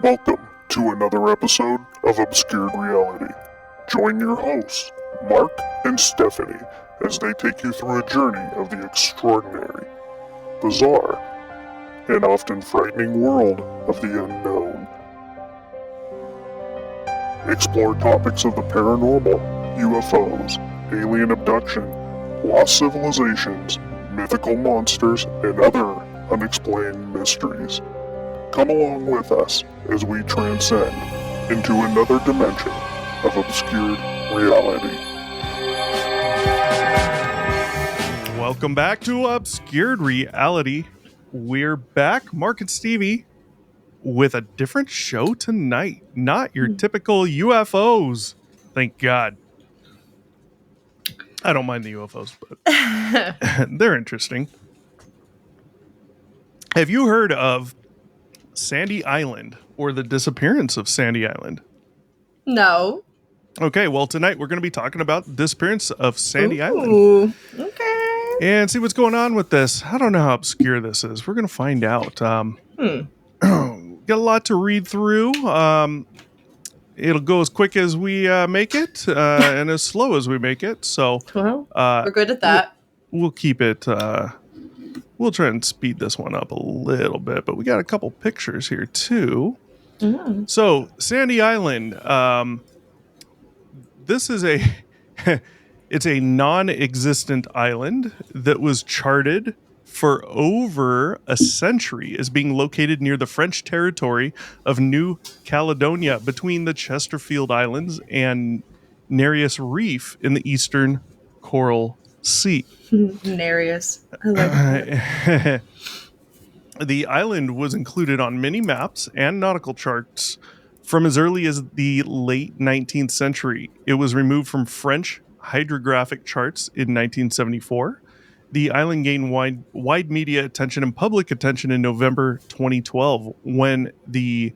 Welcome to another episode of Obscured Reality. Join your hosts, Mark and Stephanie, as they take you through a journey of the extraordinary, bizarre, and often frightening world of the unknown. Explore topics of the paranormal, UFOs, alien abduction, lost civilizations, mythical monsters, and other unexplained mysteries. Come along with us as we transcend into another dimension of obscured reality. Welcome back to Obscured Reality. We're back, Mark and Stevie, with a different show tonight. Not your typical UFOs. Thank God. I don't mind the UFOs, but they're interesting. Have you heard of Sandy Island or the disappearance of Sandy Island? No. Okay, well, tonight we're going to be talking about the disappearance of Sandy Island. Ooh, okay. And see what's going on with this. I don't know how obscure this is. We're going to find out. Got a lot to read through. It'll go as quick as we make it and as slow as we make it. So Well, we're good at that. We'll keep it. We'll try and speed this one up a little bit. But we got a couple pictures here, too. Mm. So, Sandy Island. This is it's a non-existent island that was charted for over a century as being located near the French territory of New Caledonia between the Chesterfield Islands and Nereus Reef in the eastern Coral Sea. Nereus. I like that. The island was included on many maps and nautical charts from as early as the late 19th century. It was removed from French hydrographic charts in 1974. The island gained wide media attention and public attention in November 2012 when the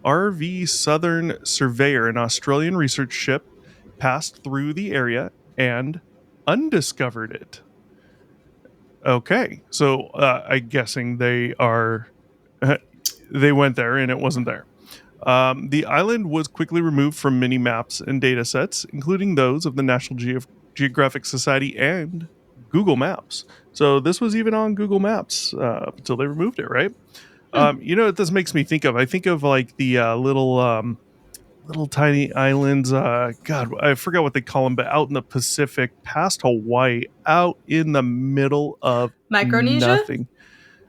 RV Southern Surveyor, an Australian research ship, passed through the area and undiscovered it. Okay, so I'm guessing they went there and it wasn't there. The island was quickly removed from many maps and data sets, including those of the National Geographic Society and Google Maps. So this was even on Google Maps until they removed it, right? You know what this makes me think of? I think of like the little tiny islands. God, I forgot what they call them, but out in the Pacific, past Hawaii, out in the middle of Micronesia? nothing.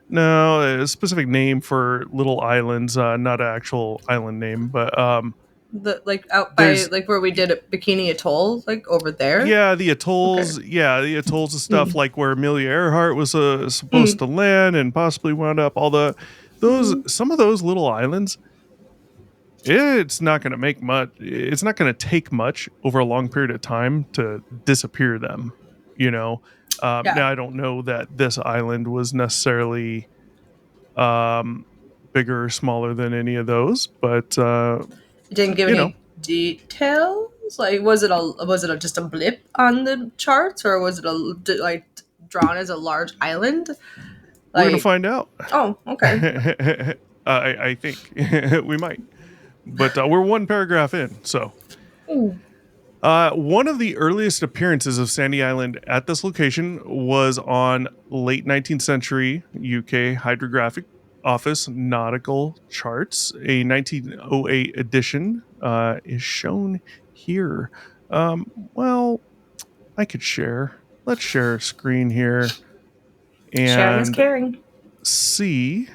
No, a specific name for little islands, not an actual island name, but Out by like where we did at Bikini Atoll, like over there. yeah, the atolls, Okay. the atolls and stuff like where Amelia Earhart was supposed to land and possibly wound up. Some of those little islands, it's not going to make much. It's not going to take much over a long period of time to disappear them. You know. Now, I don't know that this island was necessarily bigger or smaller than any of those, but It didn't give any details. Like, was it just a blip on the charts, or was it drawn as a large island? We're gonna find out. Oh, okay. I think we might, but we're one paragraph in, so. Ooh. One of the earliest appearances of Sandy Island at this location was on late 19th century UK Hydrographic Office nautical charts. A 1908 edition is shown here. Well, I could share. Let's share a screen here Sharing is and caring. see.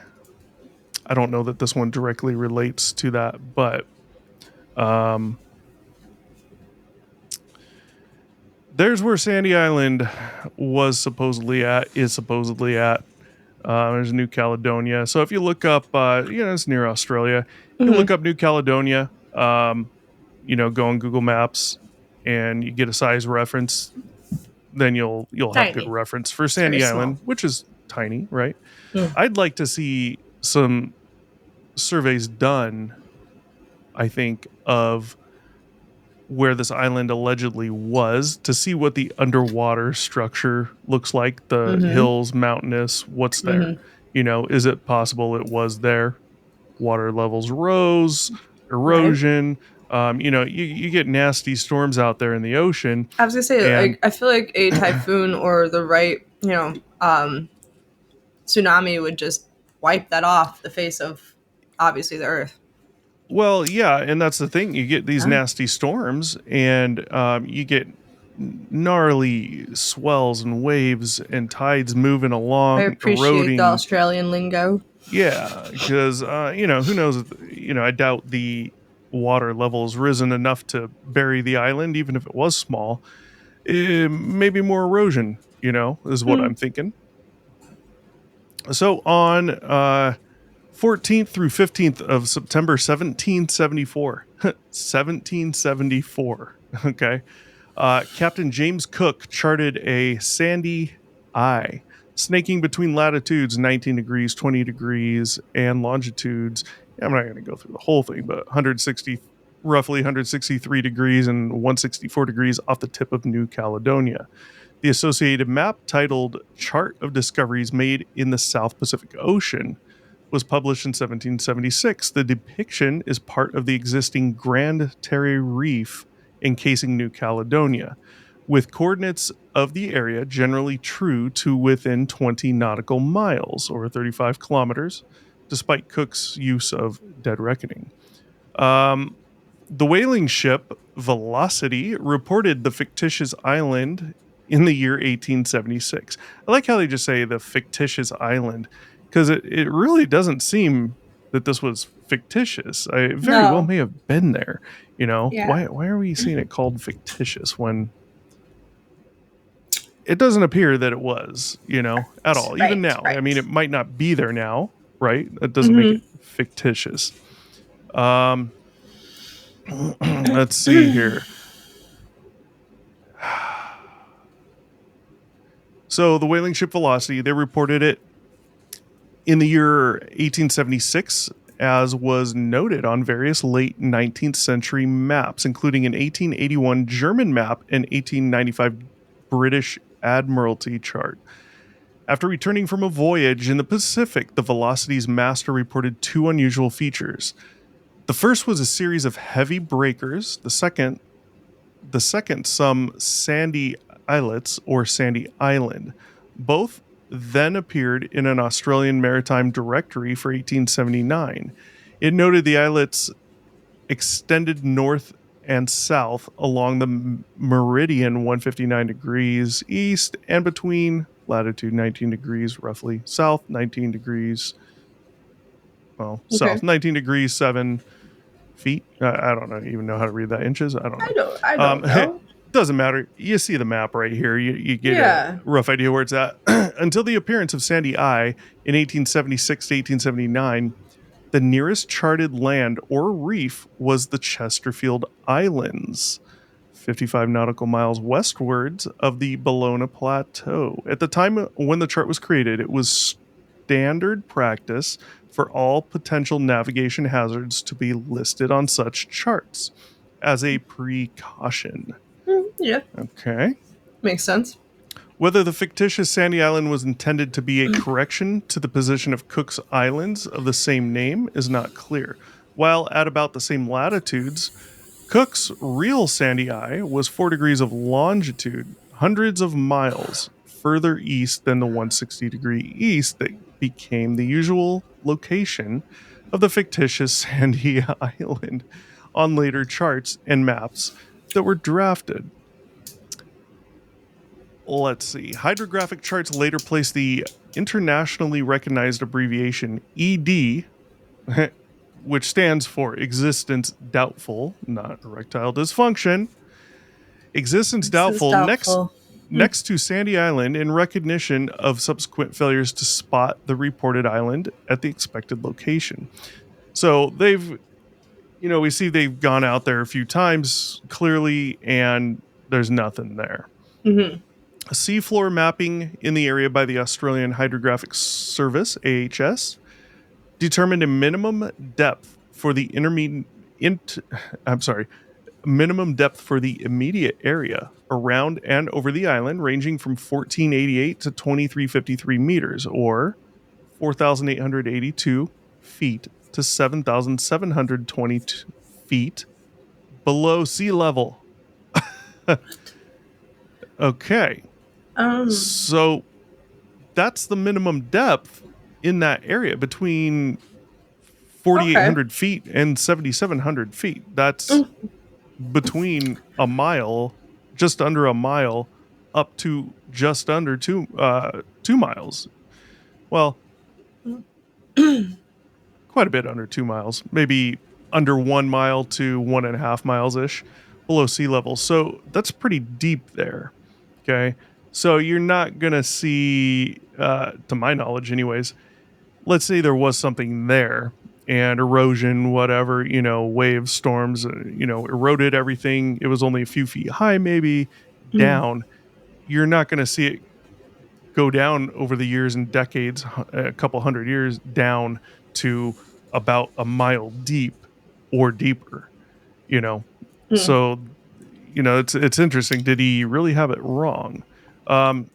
I don't know that this one directly relates to that, but there's where Sandy Island is supposedly at. There's New Caledonia. So if you look up, it's near Australia. You can look up New Caledonia, go on Google Maps, and you get a size reference. Then you'll have good reference for Sandy Island, which is tiny, right? I'd like to see some surveys done, I think, of where this island allegedly was to see what the underwater structure looks like, the hills, mountainous, what's there. Is it possible it was there? water levels rose, erosion. You get nasty storms out there in the ocean. I was gonna say, And like, I feel like a typhoon or the right, tsunami would just wipe that off the face of obviously the earth. well, yeah, and that's the thing. You get these Yeah. nasty storms, and you get gnarly swells and waves and tides moving I along, appreciate the eroding. Australian lingo. Yeah, because who knows? I doubt the water level's risen enough to bury the island, even if it was small. Maybe more erosion. Is what Hmm. I'm thinking. So on 14th through 15th of September 1774. 1774. Okay. Captain James Cook charted a sandy eye, snaking between latitudes 19 degrees, 20 degrees, and longitudes. I'm not going to go through the whole thing, but roughly 163 degrees and 164 degrees off the tip of New Caledonia. The associated map, titled Chart of Discoveries Made in the South Pacific Ocean, was published in 1776. The depiction is part of the existing Grand Terre Reef encasing New Caledonia, with coordinates of the area generally true to within 20 nautical miles, or 35 kilometers, despite Cook's use of dead reckoning. Um, the whaling ship Velocity reported the fictitious island in the year 1876. I like how they just say the fictitious island, because it really doesn't seem that this was fictitious. I very well No. may have been there. Yeah. Why are we seeing it called fictitious when it doesn't appear that it was, at all, even Right. now. I mean, Right. it might not be there now, right? That doesn't make it Mm-hmm. fictitious. Um, let's see here. So the whaling ship Velocity, they reported it in the year 1876, as was noted on various late 19th century maps, including an 1881 German map and 1895 British Admiralty chart. After returning from a voyage in the Pacific, the Velocity's master reported two unusual features. The first was a series of heavy breakers. The second, some sandy islets or sandy island. Both then appeared in an Australian maritime directory for 1879. It noted the islets extended north and south along the meridian 159 degrees east and between latitude 19 degrees roughly south, 19 degrees, Okay. south 19 degrees 7 feet. I don't know, even know how to read that, inches. I don't I know. don't. I don't It know. doesn't matter. You see the map right here. You get a Yeah. rough idea where it's at. Until the appearance of Sandy Eye in 1876 to 1879, the nearest charted land or reef was the Chesterfield Islands, 55 nautical miles westwards of the Bellona Plateau. At the time when the chart was created, it was standard practice for all potential navigation hazards to be listed on such charts as a precaution. Yeah. Okay. Makes sense. Whether the fictitious Sandy Island was intended to be a correction to the position of Cook's Islands of the same name is not clear. While at about the same latitudes, Cook's real Sandy Eye was 4 degrees of longitude, hundreds of miles further east than the 160-degree east that became the usual location of the fictitious Sandy Island on later charts and maps that were drafted. Let's see. Hydrographic charts later placed the internationally recognized abbreviation ED, which stands for existence doubtful, not erectile dysfunction, existence This is doubtful doubtful. next to Sandy Island in recognition of subsequent failures to spot the reported island at the expected location. So we see they've gone out there a few times clearly, and there's nothing there. Mm-hmm. Seafloor mapping in the area by the Australian Hydrographic Service (AHS) determined a minimum depth for the minimum depth for the immediate area around and over the island, ranging from 1488 to 2353 meters, or 4,882 feet to 7,720 feet below sea level. Okay. So that's the minimum depth in that area between Okay. 4,800 feet and 7,700 feet. That's between a mile, just under a mile, up to just under 2 miles. Well, quite a bit under 2 miles, maybe under 1 mile to 1.5 miles ish below sea level. So that's pretty deep there. Okay. So you're not going to see, to my knowledge, anyways, let's say there was something there and erosion, whatever, waves, storms, eroded everything. It was only a few feet high, maybe Mm. down. You're not going to see it go down over the years and decades, a couple hundred years down to about a mile deep or deeper, you know. Mm. So, it's interesting. Did he really have it wrong? Um,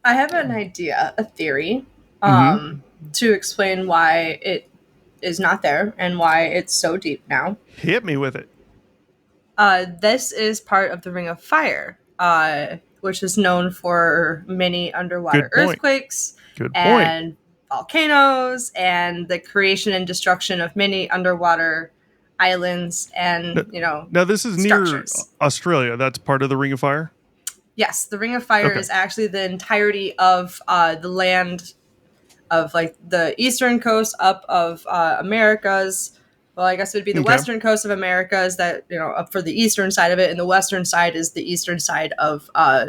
I have an idea, a theory, mhm. to explain why it is not there and why it's so deep now. Hit me with it. This is part of the Ring of Fire, which is known for many underwater Good point. earthquakes Good point. and volcanoes and the creation and destruction of many underwater islands and, Now this is near structures. Australia. That's part of the Ring of Fire. Yes, the Ring of Fire Okay. is actually the entirety of the land of like the eastern coast up of Americas. Well, I guess it would be the Okay. western coast of Americas that, up for the eastern side of it, and the western side is the eastern side of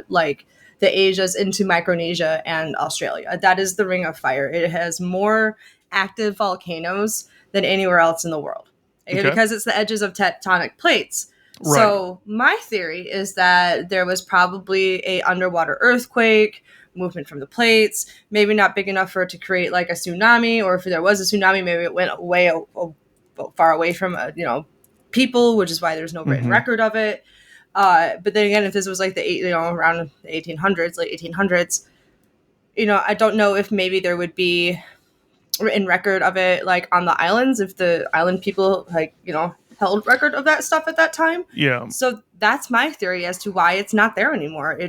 like the Asias into Micronesia and Australia. That is the Ring of Fire. It has more active volcanoes than anywhere else in the world. Okay, Okay. because it's the edges of tectonic plates. Right. So my theory is that there was probably a underwater earthquake, movement from the plates, maybe not big enough for it to create like a tsunami, or if there was a tsunami, maybe it went way far away from people, which is why there's no written Mm-hmm. record of it. But then again, if this was like around the 1800s, late 1800s, I don't know if maybe there would be written record of it like on the islands, if the island people held record of that stuff at that time. Yeah. So that's my theory as to why it's not there anymore.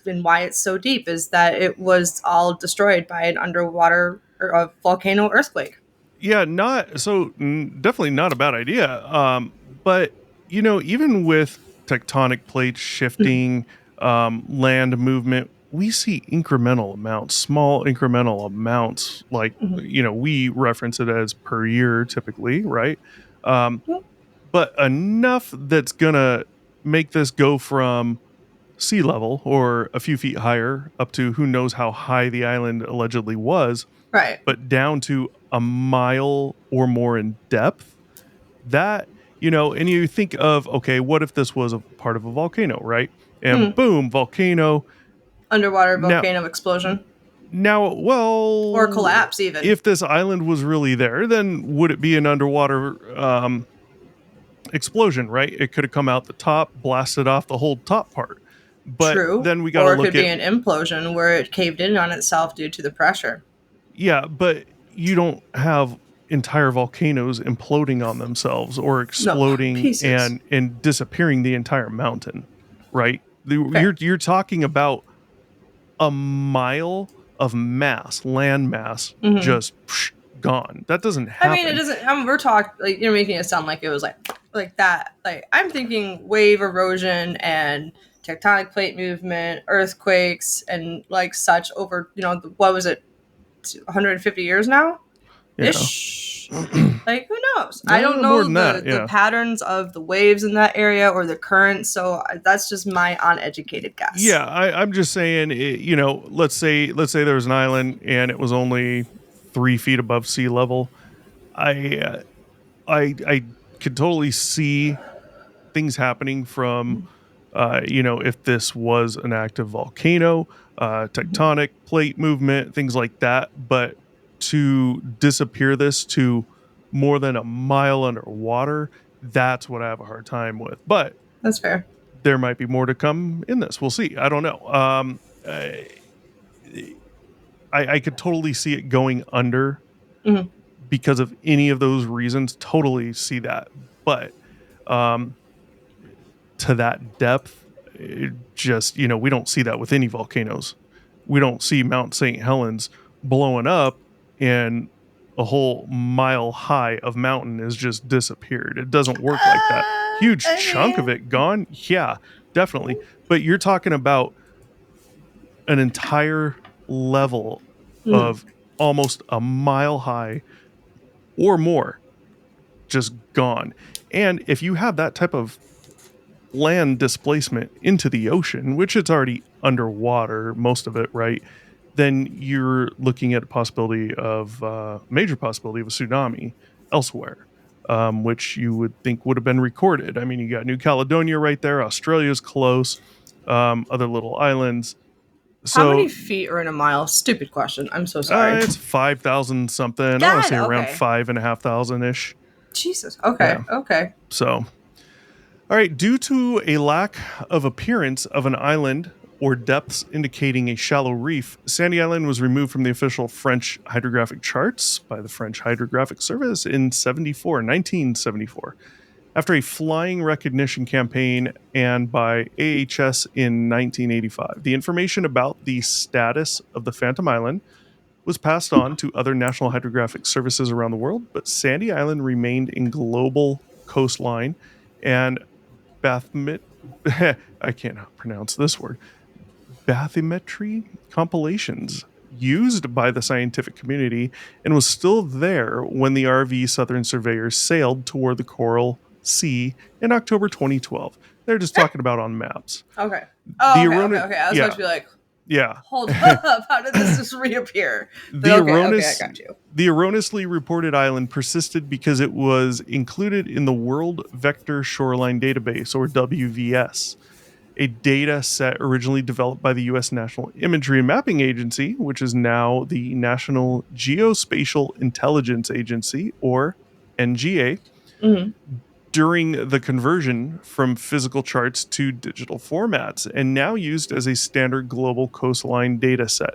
And why it's so deep is that it was all destroyed by an underwater or a volcano earthquake. Yeah. Definitely not a bad idea. But even with tectonic plates shifting, land movement, we see incremental amounts, small incremental amounts. Like we reference it as per year, typically, right? Um, but enough that's gonna make this go from sea level or a few feet higher up to who knows how high the island allegedly was, Right. but down to a mile or more in depth. That, and you think of, okay, what if this was a part of a volcano, right? And boom, volcano. Underwater Now, volcano explosion. Or well, collapse even. if this island was really there, then would it be an underwater explosion, right? It could have come out the top, blasted off the whole top part. But True. then we got to Or it look could be at, an implosion where it caved in on itself due to the pressure. yeah, but you don't have entire volcanoes imploding on themselves or No, exploding pieces. and disappearing the entire mountain, right? Fair. You're talking about a mile of mass, land mass, just gone. That doesn't I mean, it happen. doesn't. We're talking like you're making it sound like it was like that. Like I'm thinking wave erosion and tectonic plate movement, earthquakes, and like such over. What was it? 150 years now, Yeah. ish. Like who knows? I don't More know than that, the yeah. patterns of the waves in that area or the currents. So that's just my uneducated guess. Yeah, I'm just saying, let's say there was an island and it was only 3 feet above sea level. I could totally see things happening from, if this was an active volcano, tectonic plate movement, things like that. But to disappear this to more than a mile underwater, that's what I have a hard time with. But That's fair. there might be more to come in this. We'll see. I don't know. I could totally see it going under, because of any of those reasons, totally see that. But um, to that depth, it just, we don't see that with any volcanoes. We don't see Mount St. Helens blowing up and a whole mile high of mountain is just disappeared. It doesn't work like that. Huge I chunk of mean, it gone. Yeah, definitely. But you're talking about an entire level hmm. of almost a mile high or more just gone. And if you have that type of land displacement into the ocean, which it's already underwater, most of it, right? Then you're looking at a possibility of major possibility of a tsunami elsewhere, which you would think would have been recorded. I mean, you got New Caledonia right there, Australia's close, other little islands. How many So feet are in a mile? Stupid question. I'm so sorry. it's 5,000 something. I want to God, say around okay. 5,500 ish. Jesus. Okay. Yeah. Okay. So all right, due to a lack of appearance of an island or depths indicating a shallow reef, Sandy Island was removed from the official French hydrographic charts by the French Hydrographic Service in 1974, after a flying recognition campaign and by AHS in 1985. The information about the status of the Phantom Island was passed on to other national hydrographic services around the world, but Sandy Island remained in global coastline and bathymet I cannot pronounce this word. Bathymetry compilations used by the scientific community and was still there when the RV Southern Surveyors sailed toward the Coral Sea in October 2012. They're just talking about on maps. Okay. Oh, The okay. Okay. erroneous, Okay. I was about to be like, yeah. hold up. How did this just reappear? But The okay. Okay. I erroneous, got you. the erroneously reported island persisted because it was included in the World Vector Shoreline Database, or WVS, a data set originally developed by the U.S. National Imagery and Mapping Agency, which is now the National Geospatial Intelligence Agency, or NGA, Hmm. during the conversion from physical charts to digital formats, and now used as a standard global coastline data set.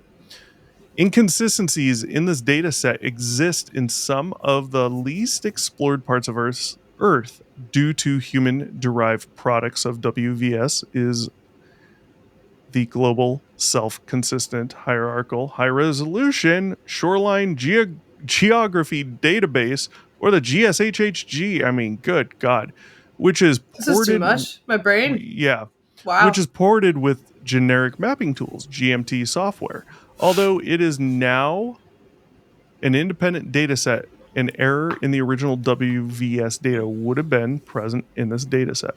Inconsistencies in this data set exist in some of the least explored parts of Earth due to human derived products of WVS is the global self-consistent hierarchical high resolution shoreline geography database, or the GSHHG. I mean, good God, which is This is too ported much. My brain. yeah, which Wow. is ported with generic mapping tools, GMT software. Although it is now an independent data set, an error in the original WVS data would have been present in this data set.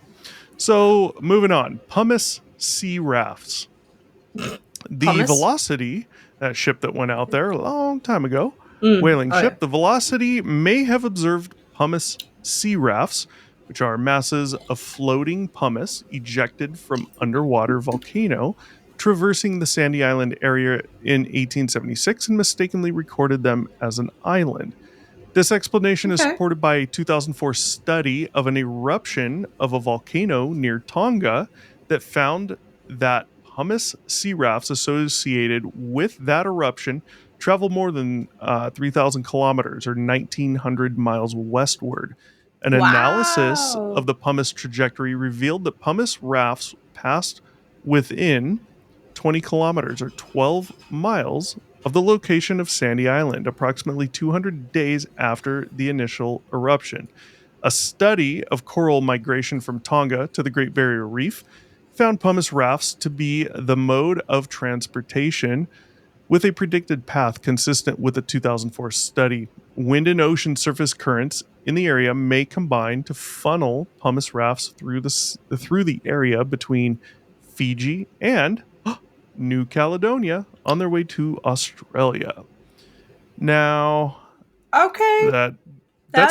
So, moving on, pumice sea rafts. The Pumice. Velocity, that ship that went out there a long time ago, Mm. whaling Oh yeah. ship, the Velocity may have observed pumice sea rafts, which are masses of floating pumice ejected from underwater volcano, traversing the Sandy Island area in 1876 and mistakenly recorded them as an island. This explanation is Okay. supported by a 2004 study of an eruption of a volcano near Tonga that found that pumice sea rafts associated with that eruption travel more than 3,000 kilometers or 1,900 miles westward. An analysis of Wow. the pumice trajectory revealed that pumice rafts passed within 20 kilometers or 12 miles of the location of Sandy Island, approximately 200 days after the initial eruption. A study of coral migration from Tonga to the Great Barrier Reef found pumice rafts to be the mode of transportation with a predicted path consistent with the 2004 study. Wind and ocean surface currents in the area may combine to funnel pumice rafts through the area between Fiji and New Caledonia on their way to Australia. Now, Okay. that's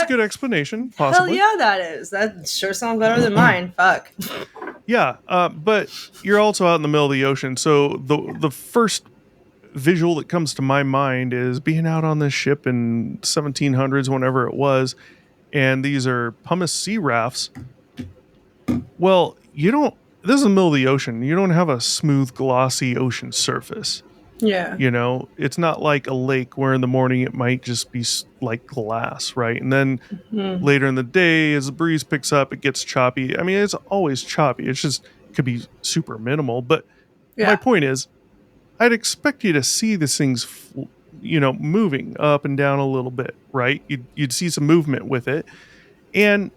a That. good explanation, Hell possibly. yeah, that is. That sure sounds better than mine. Fuck. Yeah, but you're also out in the middle of the ocean, so the first visual that comes to my mind is being out on this ship in 1700s, whenever it was, and these are pumice sea rafts. Well, you don't. This is the middle of the ocean. You don't have a smooth, glossy ocean surface. Yeah. You know, it's not like a lake where in the morning it might just be like glass, right? And then Mm. later in the day, as the breeze picks up, it gets choppy. I mean, it's always choppy. It's just could be super minimal. But my Yeah. point is, I'd expect you to see these things, moving up and down a little bit, right? You'd see some movement with it, and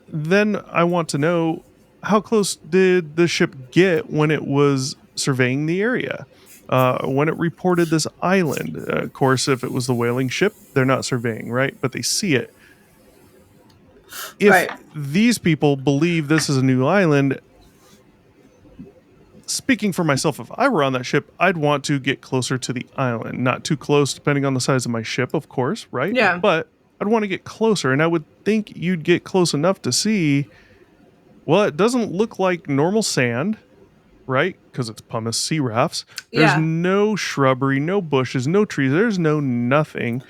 then I want to know how close did the ship get when it was surveying the area? When it reported this island, of course, if it was the whaling ship, they're not surveying, right? But they see it. If Right. these people believe this is a new island, speaking for myself, if I were on that ship, I'd want to get closer to the island. Not too close, depending on the size of my ship, of course, right? Yeah. But I'd want to get closer, and I would think you'd get close enough to see. Well, it doesn't look like normal sand, right? Because it's pumice sea rafts. There's Yeah. no shrubbery, no bushes, no trees. There's no nothing.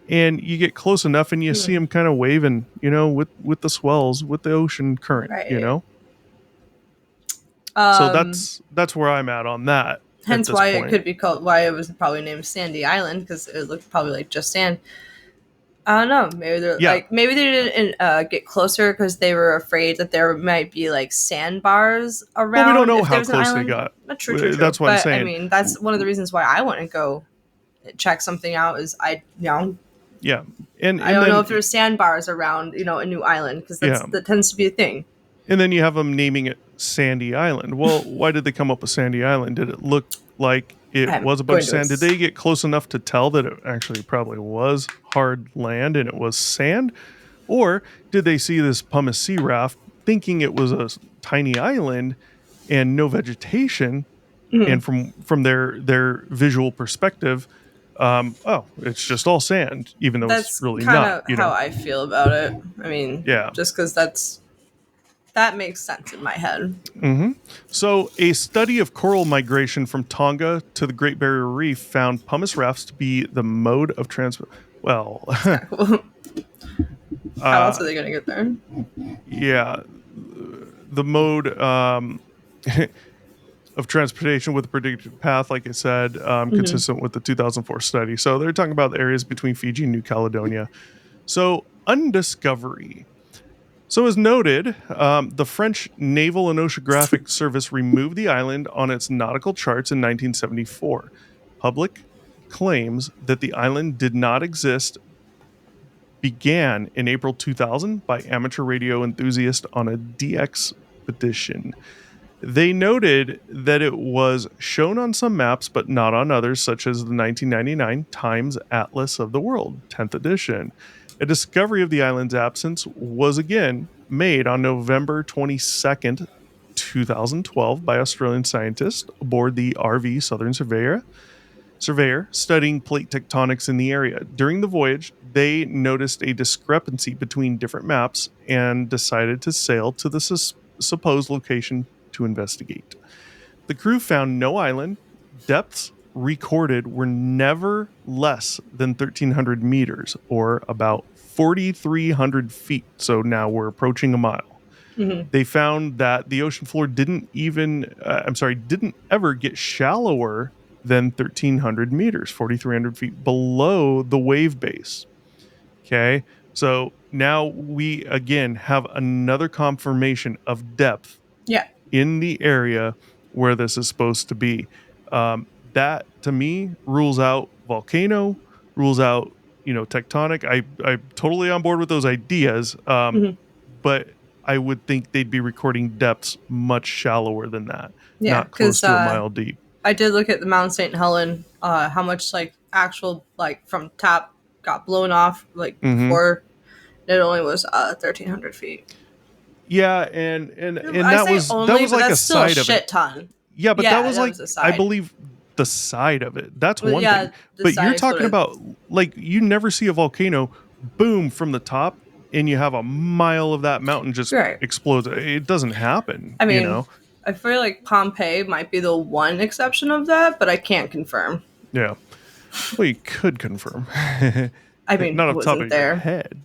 And you get close enough and you see them kind of waving, with the swells, with the ocean current, Right. So Um. that's where I'm at on that at Hence this why it point. could be called. Why it was probably named Sandy Island, because it looked probably like just sand. I don't know. Maybe they're Yeah. maybe they didn't get closer because they were afraid that there might be like sandbars around. Well, we don't know if how there was an close they island. got. True. That's what I'm But I saying. mean, that's one of the reasons why I want to go check something out. Is Yeah. And I don't then, know if there's sandbars around, a new island, because Yeah. that tends to be a thing. And then you have them naming it Sandy Island. Well, why did they come up with Sandy Island? Did it look like it I'm was a bunch of going sand? to Did they get close enough to tell that it actually probably was hard land and it was sand? Or did they see this pumice sea raft thinking it was a tiny island and no vegetation? And from their visual perspective, it's just all sand, even though it's That's really kind not. of how I feel about it. I mean, Yeah. just because that makes sense in my head. Mm-hmm. So, a study of coral migration from Tonga to the Great Barrier Reef found pumice rafts to be the mode of transport. Well, How else are they going to get there? yeah, the mode of transportation with a predicted path, like I said, consistent with the 2004 study. So, they're talking about the areas between Fiji and New Caledonia. So, undiscovery. So, as noted, the French Naval and Oceanographic Service removed the island on its nautical charts in 1974. Public claims that the island did not exist began in April 2000 by amateur radio enthusiasts on a DX expedition. They noted that it was shown on some maps, but not on others, such as the 1999 Times Atlas of the World, 10th edition. A discovery of the island's absence was again made on November 22nd, 2012, by Australian scientists aboard the RV Southern Surveyor studying plate tectonics in the area. During the voyage, they noticed a discrepancy between different maps and decided to sail to the supposed location to investigate. The crew found no island. Depths recorded were never less than 1,300 meters, or about 4,300 feet. So now we're approaching a mile. Mm-hmm. They found that the ocean floor didn't ever get shallower than 1,300 meters, 4,300 feet below the wave base. Okay. So now we again have another confirmation of depth Yeah. in the area where this is supposed to be. That to me rules out volcano, rules out, tectonic. I'm totally on board with those ideas. But I would think they'd be recording depths much shallower than that, Yeah, not close 'cause, to a mile deep. I did look at the Mount St. Helen, how much actual from top got blown off Mm-hmm. before. It only was 1,300 feet. Yeah, and I that say was only, that was but like a that's still a side of shit it. ton. Yeah, but Yeah, that was that like was the I side. believe the side of it. That's Well, one yeah, thing. the But side you're is talking what about you never see a volcano boom from the top and you have a mile of that mountain just Right. explodes. It doesn't happen. I mean, I feel like Pompeii might be the one exception of that, but I can't confirm. Yeah. Well, you could confirm. I mean, Not I off the top wasn't of your there. head,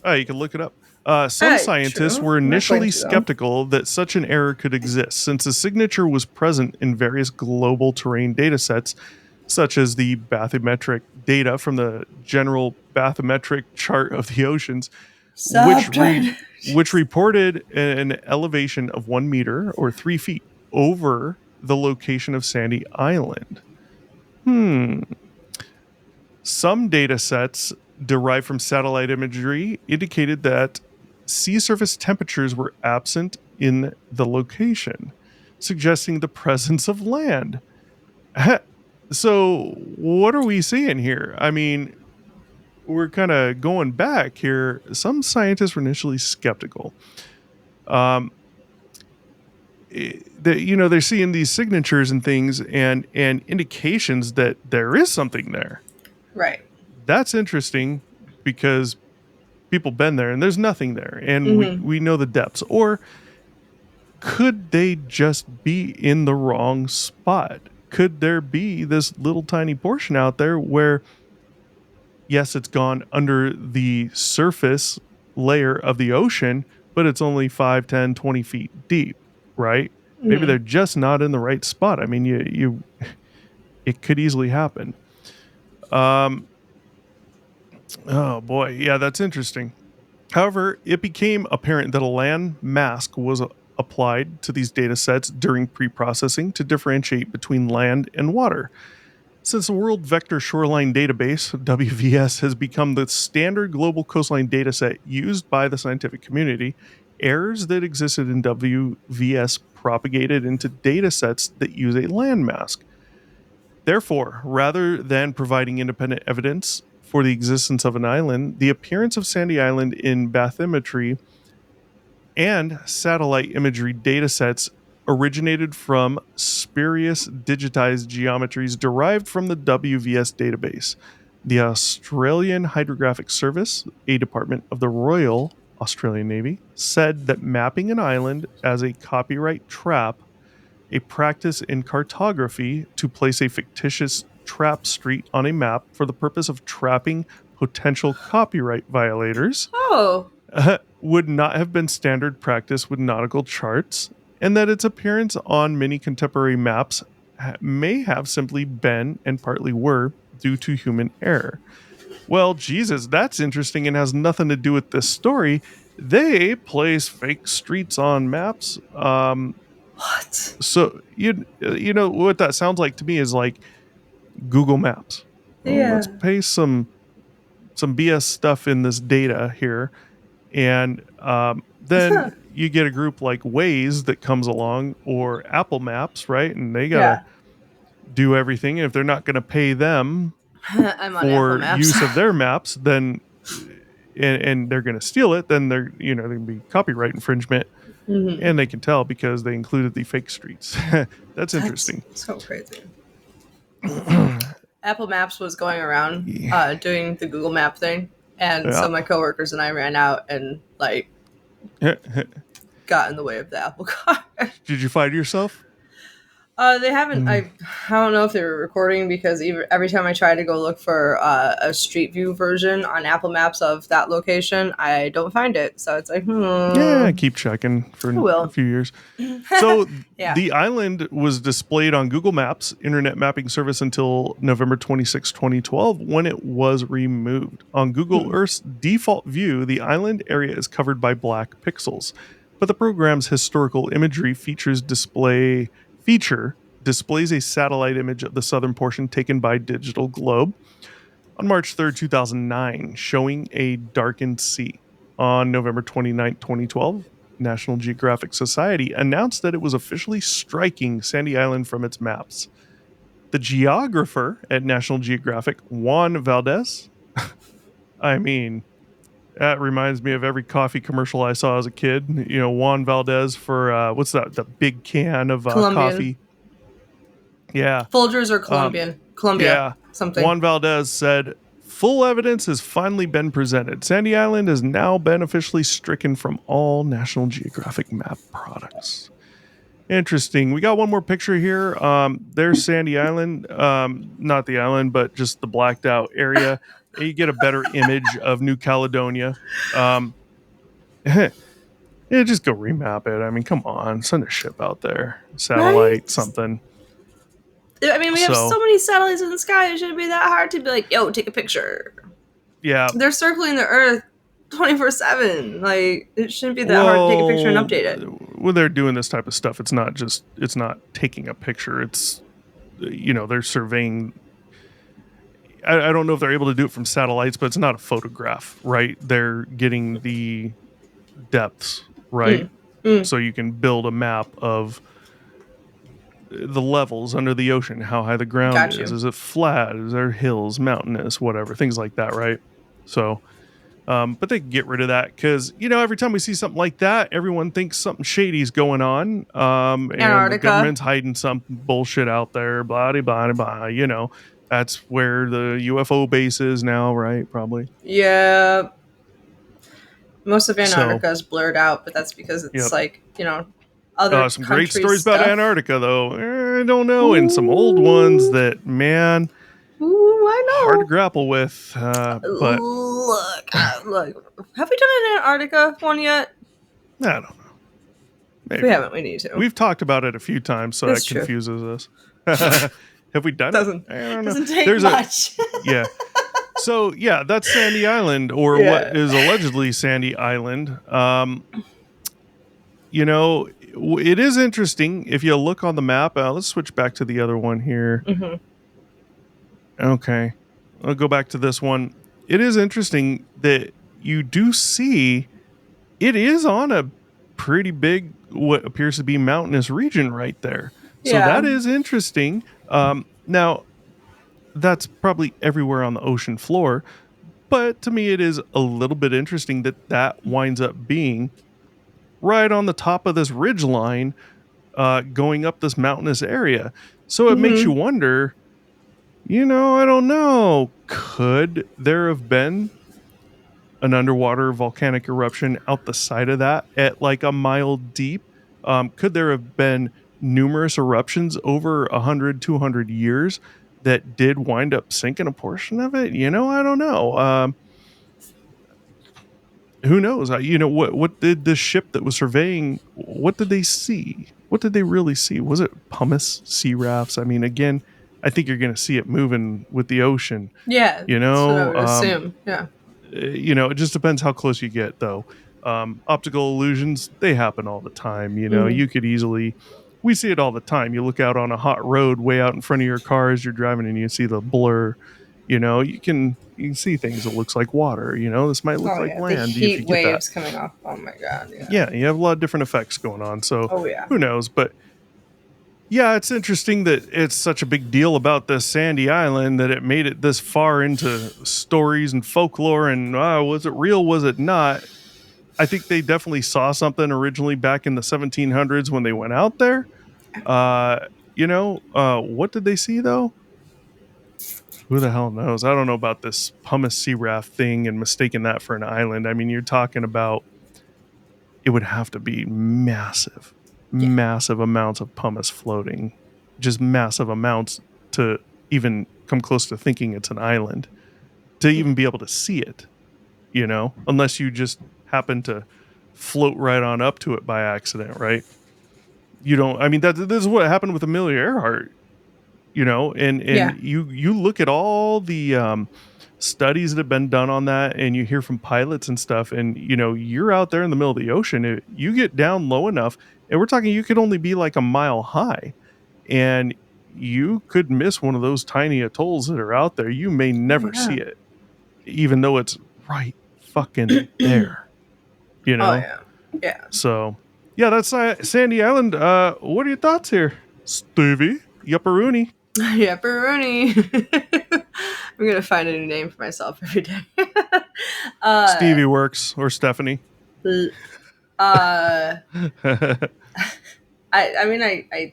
but you can look it up. Some scientists True. were My initially point, though. skeptical that such an error could exist, since the signature was present in various global terrain datasets, such as the bathymetric data from the General Bathymetric Chart of the Oceans, which Subterranean. which reported an elevation of 1 meter or 3 feet over the location of Sandy Island. Some data sets derived from satellite imagery indicated that sea surface temperatures were absent in the location, suggesting the presence of land. So, what are we seeing here? I mean, we're kind of going back here. Some scientists were initially skeptical. Um, they're seeing these signatures and things and indications that there is something there. Right. That's interesting because people been there and there's nothing there, and we know the depths. Or could they just be in the wrong spot? Could there be this little tiny portion out there where, yes, it's gone under the surface layer of the ocean, but it's only 5, 10, 20 feet deep, right? Maybe they're just not in the right spot. I mean, you it could easily happen. Oh boy, yeah, that's interesting. However, it became apparent that a land mask was applied to these data sets during pre-processing to differentiate between land and water. Since the World Vector Shoreline Database, WVS, has become the standard global coastline dataset used by the scientific community, errors that existed in WVS propagated into datasets that use a land mask. Therefore, rather than providing independent evidence for the existence of an island, the appearance of Sandy Island in bathymetry and satellite imagery datasets originated from spurious digitized geometries derived from the WVS database. The Australian Hydrographic Service, a department of the Royal Australian Navy, said that mapping an island as a copyright trap, a practice in cartography to place a fictitious trap street on a map for the purpose of trapping potential copyright violators, Oh. would not have been standard practice with nautical charts, and that its appearance on many contemporary maps may have simply been, and partly were, due to human error. Well, Jesus, that's interesting and has nothing to do with this story. They place fake streets on maps. What? So you know what that sounds like to me is like Google Maps. Well, Yeah. let's paste some BS stuff in this data here, and then you get a group like Waze that comes along, or Apple Maps, right? And they gotta Yeah. do everything. And if they're not going to pay them I'm on Apple for Maps. use of their maps, then and they're going to steal it, then they're there can be copyright infringement, and they can tell because they included the fake streets. That's interesting. That's so crazy. Apple Maps was going around doing the Google Map thing, and Yeah. so my coworkers and I ran out and like got in the way of the Apple car. Did you find yourself? They haven't. I don't know if they were recording because every time I try to go look for a Street View version on Apple Maps of that location, I don't find it. So it's like, Yeah, keep checking for a few years. So Yeah. the island was displayed on Google Maps, internet mapping service, until November 26, 2012, when it was removed. On Google Earth's default view, the island area is covered by black pixels, but the program's historical imagery displays a satellite image of the southern portion taken by Digital Globe on March 3rd, 2009, showing a darkened sea. On November 29, 2012, National Geographic Society announced that it was officially striking Sandy Island from its maps. The geographer at National Geographic, Juan Valdez, I mean, that reminds me of every coffee commercial I saw as a kid. Juan Valdez for what's that? The big can of coffee. Yeah. Folgers or Colombian? Colombia. Yeah. Something. Juan Valdez said, "Full evidence has finally been presented. Sandy Island has now been officially stricken from all National Geographic map products." Interesting. We got one more picture here. There's Sandy Island. Not the island, but just the blacked out area. You get a better image of New Caledonia. Yeah, just go remap it. I mean, come on, send a ship out there, satellite, Right? something. I mean, we have So so many satellites in the sky. It shouldn't be that hard to be like, "Yo, take a picture." yeah, They're circling the Earth 24/7. Like, it shouldn't be that hard to take a picture and well, update it. when they're doing this type of stuff, it's not taking a picture. It's they're surveying. I don't know if they're able to do it from satellites, but it's not a photograph, right? They're getting the depths, right? Mm. Mm. So you can build a map of the levels under the ocean, how high the ground Got is. you. Is it flat? Is there hills, mountainous, whatever, things like that, right? So, but they can get rid of that because every time we see something like that, everyone thinks something shady's going on, and the Antarctica. government's hiding some bullshit out there. Blah blah blah blah. That's where the UFO base is now, right? Probably. Yeah. Most of So, Antarctica is blurred out, but that's because it's yep. like, other Some great countries' stories about stuff. Antarctica, though. I don't know, and some old ones Ooh. that, man, Ooh, I hard to know. grapple with. But Look. Have we done an Antarctica one yet? I don't know. If we Maybe haven't, we need to. we've talked about it a few times, so That's that true. confuses us. Have we done it? Doesn't I don't know. doesn't take There's a much. yeah. So yeah, that's Sandy Island, or what Yeah. is allegedly Sandy Island. It is interesting if you look on the map. Let's switch back to the other one here. Hmm. Okay, I'll go back to this one. It is interesting that you do see it is on a pretty big, what appears to be mountainous region right there. So that Yeah. is interesting. Now, that's probably everywhere on the ocean floor, but to me, it is a little bit interesting that that winds up being right on the top of this ridge line, going up this mountainous area. So it makes you Hmm. wonder. I don't know. Could there have been an underwater volcanic eruption out the side of that at like a mile deep? Could there have been numerous eruptions over 100, 200 years that did wind up sinking a portion of it? I don't know. Who knows? What did the ship that was surveying, what did they see? What did they really see? Was it pumice sea rafts? I mean, again, I think you're going to see it moving with the ocean. Yeah. You That's what I know, would assume. Yeah. it just depends how close you get, though. Optical illusions, they happen all the time. Hmm. You could easily, we see it all the time. You look out on a hot road way out in front of your car as you're driving, and you see the blur. You can see things that looks like water. This might look Oh like yeah, the land if you heat get that. waves coming off. Oh my god. Yeah. Yeah, you have a lot of different effects going on. So Oh yeah. who knows? But yeah, it's interesting that it's such a big deal about this sandy island that it made it this far into stories and folklore. And was it real? Was it not? I think they definitely saw something originally back in the 1700s when they went out there. What did they see though? Who the hell knows? I don't know about this pumice sea raft thing and mistaking that for an island. I mean, you're talking about it would have to be massive, Yeah. massive amounts of pumice floating, just massive amounts to even come close to thinking it's an island, to even be able to see it, unless you just happen to float right on up to it by accident, right? You don't, I mean, this is what happened with Amelia Earhart, and Yeah. you look at all the studies that have been done on that, and you hear from pilots and stuff, and you're out there in the middle of the ocean, you get down low enough, and we're talking you could only be like a mile high, and you could miss one of those tiny atolls that are out there. You may Oh never see yeah. it, even though it's right fucking there, you Oh know yeah. Yeah. so yeah, that's Sandy Island. What are your thoughts here, Stevie Yupperoonie? Yeah, Baroni. I'm gonna find a new name for myself every day. uh, Stevie works, or Stephanie. l- uh, I mean, I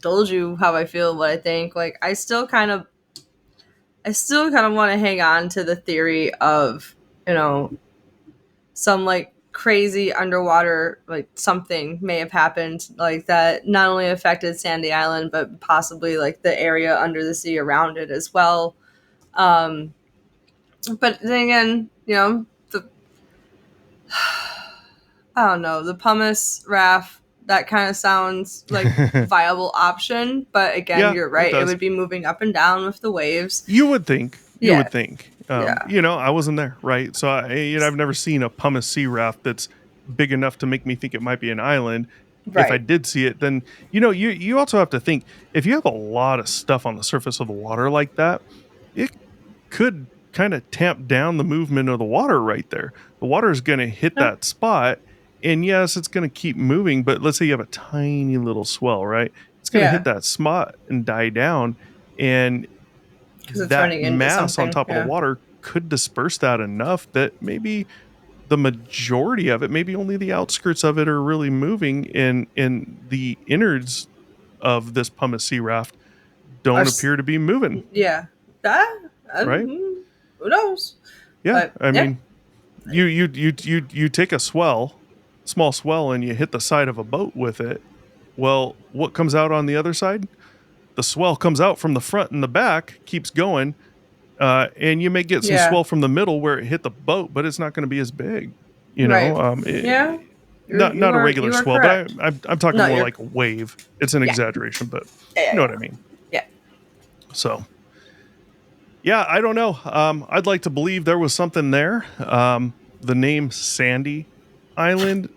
told you how I feel, what I think. Like, I still kind of want to hang on to the theory of, you know, some like crazy underwater, like something may have happened, like that not only affected Sandy Island, but possibly like the area under the sea around it as well. Um, but then again, the I don't know, the pumice raft, that kind of sounds like viable option, but again, Yeah, you're it right. It does. would be moving up and down with the waves. You would think. You Yeah. would think. Yeah. I wasn't there, right? So I've never seen a pumice sea raft that's big enough to make me think it might be an island. If I Right. did see it, then you also have to think, if you have a lot of stuff on the surface of the water like that, it could kind of tamp down the movement of the water right there. The water is going to hit No. that spot, and yes, it's going to keep moving. But let's say you have a tiny little swell, right? It's going to hit Yeah. that spot and die down, and Because it's that running into mass on something. top of the Yeah. water could disperse that enough that maybe the majority of it, maybe only the outskirts of it, are really moving, and the innards of this pumice sea raft Or don't appear to be moving, yeah. That, right? who knows? Yeah, But I yeah. mean, you take a small swell, and you hit the side of a boat with it. Well, what comes out on the other side? The swell comes out from the front and the back, keeps going, and you may get some Yeah. swell from the middle where it hit the boat, but it's not going to be as big. Right. Yeah. Not a regular You are swell, but correct. I'm talking No, more you're like a wave. It's an yeah. exaggeration, but Yeah. you know what I mean. Yeah. So, yeah, I don't know. I'd like to believe there was something there. The name Sandy Island,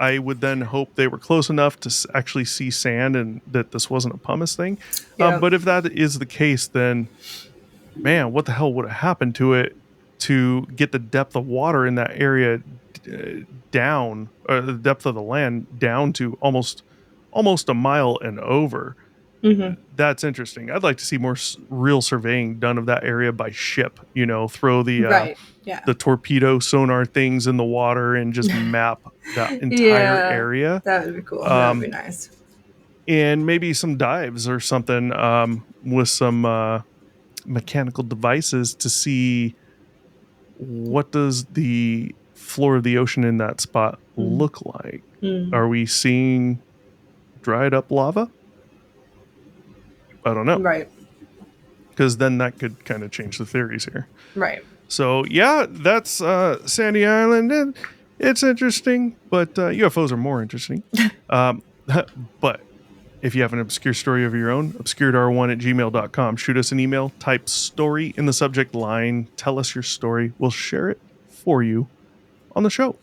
I would then hope they were close enough to actually see sand and that this wasn't a pumice thing. Yeah. But if that is the case, then man, what the hell would have happened to it to get the depth of water in that area down, or the depth of the land down to almost a mile and over? Mm-hmm. That's interesting. I'd like to see more real surveying done of that area by ship. Throw Right. Yeah. the torpedo sonar things in the water and just map that entire Yeah. area. That would be cool. That would be Um, nice. and maybe some dives or something, with some mechanical devices to see what does the floor of the ocean in that spot look like. Mm. Are we seeing dried up lava? I don't know, Right. because then that could kind of change the theories here. Right. So yeah, that's Sandy Island, and it's interesting, but UFOs are more interesting. But if you have an obscure story of your own, obscuredr1@gmail.com. Shoot us an email, type story in the subject line, tell us your story. We'll share it for you on the show.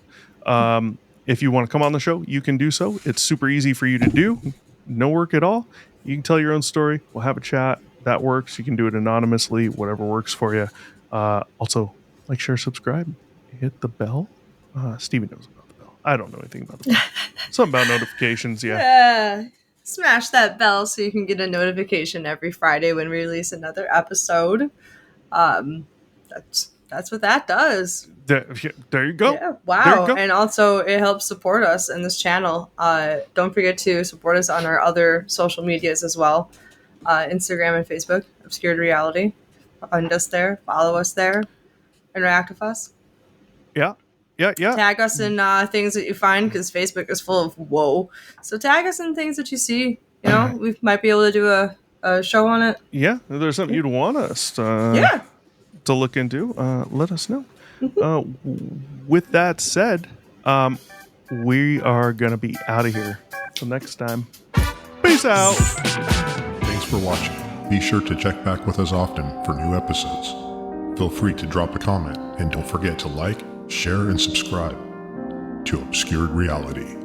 If you want to come on the show, you can do so. It's super easy for you to do. No work at all. You can tell your own story. We'll have a chat. That works. You can do it anonymously, whatever works for you. Also, like, share, subscribe, hit the bell. Stevie knows about the bell. I don't know anything about the bell. Something about notifications, yeah. Yeah. Smash that bell so you can get a notification every Friday when we release another episode. That's what that does. There you go. Yeah, There wow. you go. And also, it helps support us in this channel. Don't forget to support us on our other social medias as well. Instagram and Facebook, Obscured Reality. Find us there, follow us there, interact with us. Yeah. Tag us in things that you find, because Facebook is full of whoa. So tag us in things that you see. We might be able to do a show on it. Yeah. If there's something you'd want us Yeah. to look into, let us know. With that said, we are going to be out of here. Till next time. Peace out. Thanks for watching. Be sure to check back with us often for new episodes. Feel free to drop a comment, and don't forget to like, share, and subscribe to Obscured Reality.